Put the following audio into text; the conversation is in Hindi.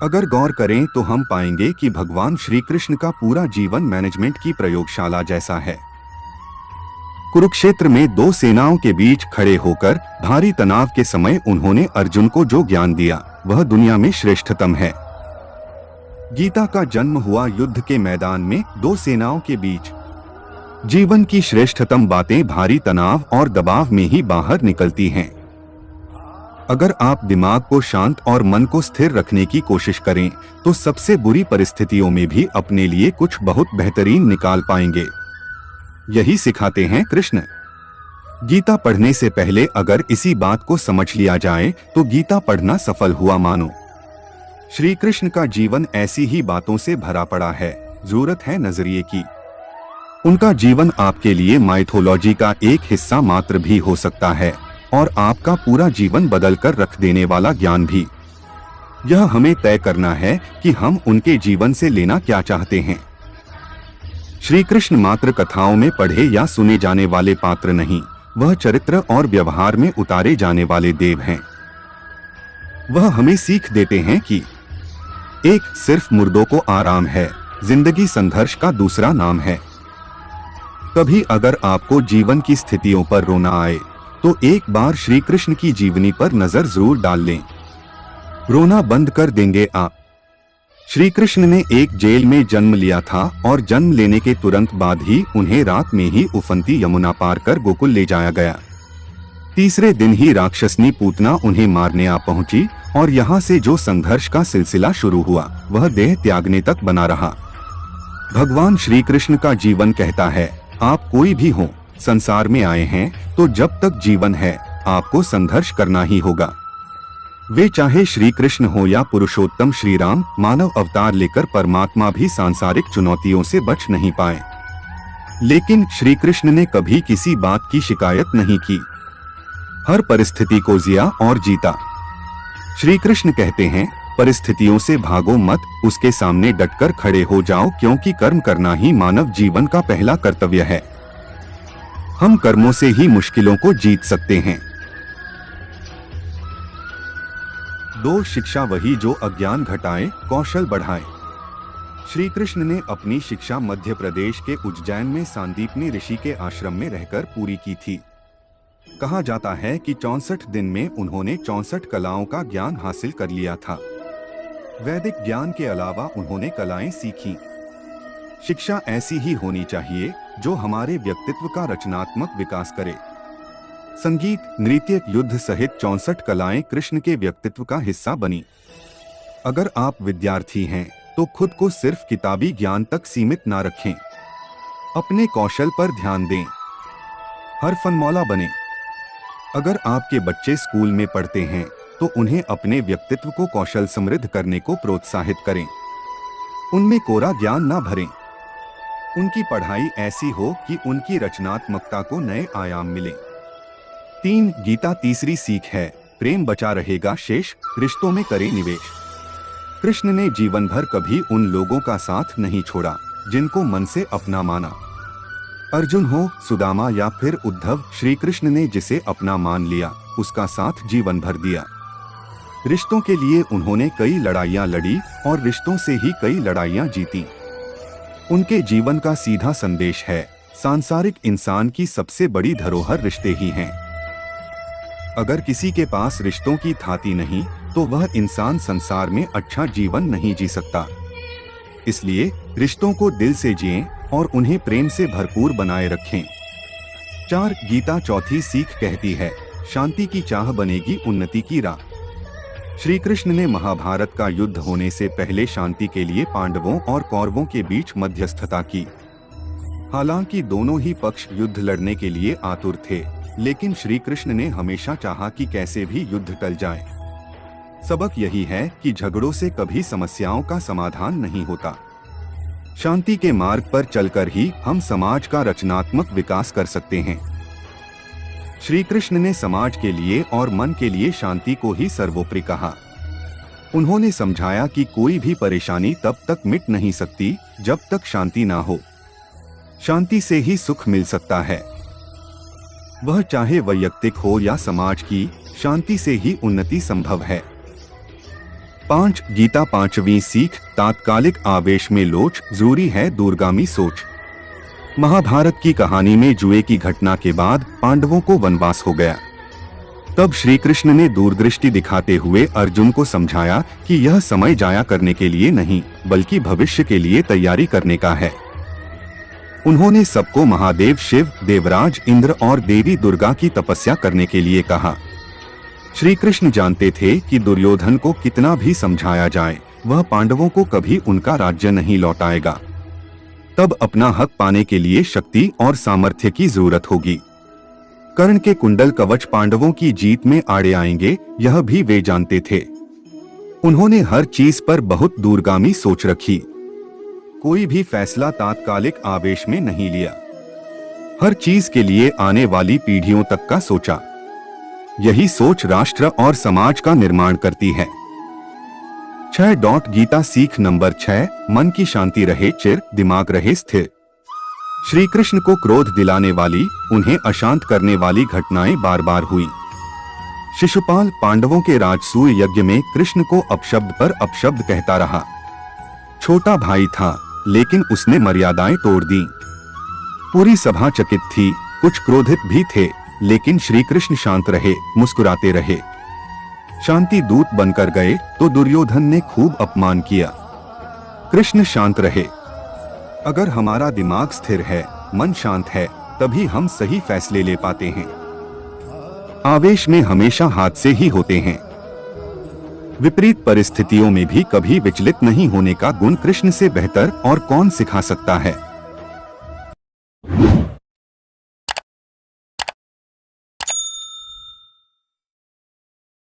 अगर गौर करें तो हम पाएंगे कि भगवान श्री कृष्ण का पूरा जीवन मैनेजमेंट की प्रयोगशाला जैसा है। कुरुक्षेत्र में दो सेनाओं के बीच खड़े होकर भारी तनाव के समय उन्होंने अर्जुन को जो ज्ञान दिया वह दुनिया में श्रेष्ठतम है। गीता का जन्म हुआ युद्ध के मैदान में दो सेनाओं के बीच। जीवन की श्रेष्ठतम बातें भारी तनाव और दबाव में ही बाहर निकलती हैं। अगर आप दिमाग को शांत और मन को स्थिर रखने की कोशिश करें तो सबसे बुरी परिस्थितियों में भी अपने लिए कुछ बहुत बेहतरीन निकाल पाएंगे। यही सिखाते हैं कृष्ण। गीता पढ़ने से पहले अगर इसी बात को समझ लिया जाए तो गीता पढ़ना सफल हुआ मानो। श्री कृष्ण का जीवन ऐसी ही बातों से भरा पड़ा है, जरूरत है नजरिए की। उनका जीवन आपके लिए माइथोलॉजी का एक हिस्सा मात्र भी हो सकता है और आपका पूरा जीवन बदल कर रख देने वाला ज्ञान भी। यह हमें तय करना है कि हम उनके जीवन से लेना क्या चाहते हैं। श्री कृष्ण मात्र कथाओं में पढ़े या सुने जाने वाले पात्र नहीं, वह चरित्र और व्यवहार में उतारे जाने वाले देव हैं। वह हमें सीख देते हैं कि एक सिर्फ मुर्दों को आराम है, जिंदगी संघर्ष का दूसरा नाम है। कभी अगर आपको जीवन की स्थितियों पर रोना आए तो एक बार श्री कृष्ण की जीवनी पर नजर जरूर डाल लें। रोना बंद कर देंगे आप। श्री कृष्ण ने एक जेल में जन्म लिया था और जन्म लेने के तुरंत बाद ही उन्हें रात में ही उफनती यमुना पार कर गोकुल ले जाया गया। तीसरे दिन ही राक्षसनी पूतना उन्हें मारने आ पहुंची और यहाँ से जो संघर्ष का सिलसिला शुरू हुआ वह देह त्यागने तक बना रहा। भगवान श्री कृष्ण का जीवन कहता है, आप कोई भी हो, संसार में आए हैं तो जब तक जीवन है आपको संघर्ष करना ही होगा। वे चाहे श्री कृष्ण हो या पुरुषोत्तम श्री राम, मानव अवतार लेकर परमात्मा भी सांसारिक चुनौतियों से बच नहीं पाए। लेकिन श्री कृष्ण ने कभी किसी बात की शिकायत नहीं की। हर परिस्थिति को जिया और जीता। श्री कृष्ण कहते हैं, परिस्थितियों से भागो मत, उसके सामने डटकर खड़े हो जाओ, क्योंकि कर्म करना ही मानव जीवन का पहला कर्तव्य है। हम कर्मों से ही मुश्किलों को जीत सकते हैं। 2 शिक्षा वही जो अज्ञान घटाए, कौशल बढ़ाए। श्री कृष्ण ने अपनी शिक्षा मध्य प्रदेश के उज्जैन में सांदीपनी ऋषि के आश्रम में रहकर पूरी की थी। कहा जाता है कि 64 दिन में उन्होंने 64 कलाओं का ज्ञान हासिल कर लिया था। वैदिक ज्ञान के अलावा उन्होंने कलाएं सीखी। शिक्षा ऐसी ही होनी चाहिए जो हमारे व्यक्तित्व का रचनात्मक विकास करे। संगीत, नृत्य, युद्ध सहित 64 कलाएं कृष्ण के व्यक्तित्व का हिस्सा बनी। अगर आप विद्यार्थी हैं तो खुद को सिर्फ किताबी ज्ञान तक सीमित ना रखें। अपने कौशल पर ध्यान दें, हर फनमौला बने। अगर आपके बच्चे स्कूल में पढ़ते हैं तो उन्हें अपने व्यक्तित्व को कौशल समृद्ध करने को प्रोत्साहित करें। उनमें कोरा ज्ञान ना भरें। उनकी पढ़ाई ऐसी हो कि उनकी रचनात्मकता को नए आयाम मिले। 3 गीता तीसरी सीख है, प्रेम बचा रहेगा शेष, रिश्तों में करे निवेश। कृष्ण ने जीवन भर कभी उन लोगों का साथ नहीं छोड़ा जिनको मन से अपना माना। अर्जुन हो, सुदामा या फिर उद्धव, श्री कृष्ण ने जिसे अपना मान लिया उसका साथ जीवन भर दिया। रिश्तों के लिए उन्होंने कई लड़ाइयां लड़ी और रिश्तों से ही कई लड़ाइयां जीती। उनके जीवन का सीधा संदेश है, सांसारिक इंसान की सबसे बड़ी धरोहर रिश्ते ही हैं। अगर किसी के पास रिश्तों की थाती नहीं तो वह इंसान संसार में अच्छा जीवन नहीं जी सकता। इसलिए रिश्तों को दिल से जिएं और उन्हें प्रेम से भरपूर बनाए रखें। 4 गीता चौथी सीख कहती है, शांति की चाह बनेगी उन्नति की राह। श्री कृष्ण ने महाभारत का युद्ध होने से पहले शांति के लिए पांडवों और कौरवों के बीच मध्यस्थता की। हालांकि दोनों ही पक्ष युद्ध लड़ने के लिए आतुर थे, लेकिन श्री कृष्ण ने हमेशा चाहा कि कैसे भी युद्ध टल जाए। सबक यही है कि झगड़ों से कभी समस्याओं का समाधान नहीं होता। शांति के मार्ग पर चलकर ही हम समाज का रचनात्मक विकास कर सकते हैं। श्री कृष्ण ने समाज के लिए और मन के लिए शांति को ही सर्वोपरि कहा। उन्होंने समझाया कि कोई भी परेशानी तब तक मिट नहीं सकती जब तक शांति ना हो। शांति से ही सुख मिल सकता है। वह चाहे वैयक्तिक हो या समाज की, शांति से ही उन्नति संभव है। 5 गीता 5वीं सीख, तात्कालिक आवेश में लोच, जरूरी है दूरगामी सोच। महाभारत की कहानी में जुए की घटना के बाद पांडवों को वनवास हो गया। तब श्री कृष्ण ने दूरदृष्टि दिखाते हुए अर्जुन को समझाया कि यह समय जाया करने के लिए नहीं, बल्कि भविष्य के लिए तैयारी करने का है। उन्होंने सबको महादेव शिव, देवराज इंद्र और देवी दुर्गा की तपस्या करने के लिए कहा। श्री कृष्ण जानते थे कि दुर्योधन को कितना भी समझाया जाए, वह पांडवों को कभी उनका राज्य नहीं लौटाएगा। तब अपना हक पाने के लिए शक्ति और सामर्थ्य की जरूरत होगी। कर्ण के कुंडल कवच पांडवों की जीत में आड़े आएंगे, यह भी वे जानते थे। उन्होंने हर चीज पर बहुत दूरगामी सोच रखी। कोई भी फैसला तात्कालिक आवेश में नहीं लिया। हर चीज के लिए आने वाली पीढ़ियों तक का सोचा। यही सोच राष्ट्र और समाज का निर्माण करती है। 6. गीता सीख नंबर 6, मन की शांति रहे चिर, दिमाग रहे स्थिर। श्री कृष्ण को क्रोध दिलाने वाली, उन्हें अशांत करने वाली घटनाएं बार बार हुई। शिशुपाल पांडवों के राजसूय यज्ञ में कृष्ण को अपशब्द पर अपशब्द कहता रहा। छोटा भाई था, लेकिन उसने मर्यादाएं तोड़ दी। पूरी सभा चकित थी, कुछ क्रोधित भी थे, लेकिन श्री कृष्ण शांत रहे, मुस्कुराते रहे। शांति दूत बनकर गए तो दुर्योधन ने खूब अपमान किया। कृष्ण शांत रहे। अगर हमारा दिमाग स्थिर है, मन शांत है, तभी हम सही फैसले ले पाते हैं। आवेश में हमेशा हादसे ही होते हैं। विपरीत परिस्थितियों में भी कभी विचलित नहीं होने का गुण कृष्ण से बेहतर और कौन सिखा सकता है।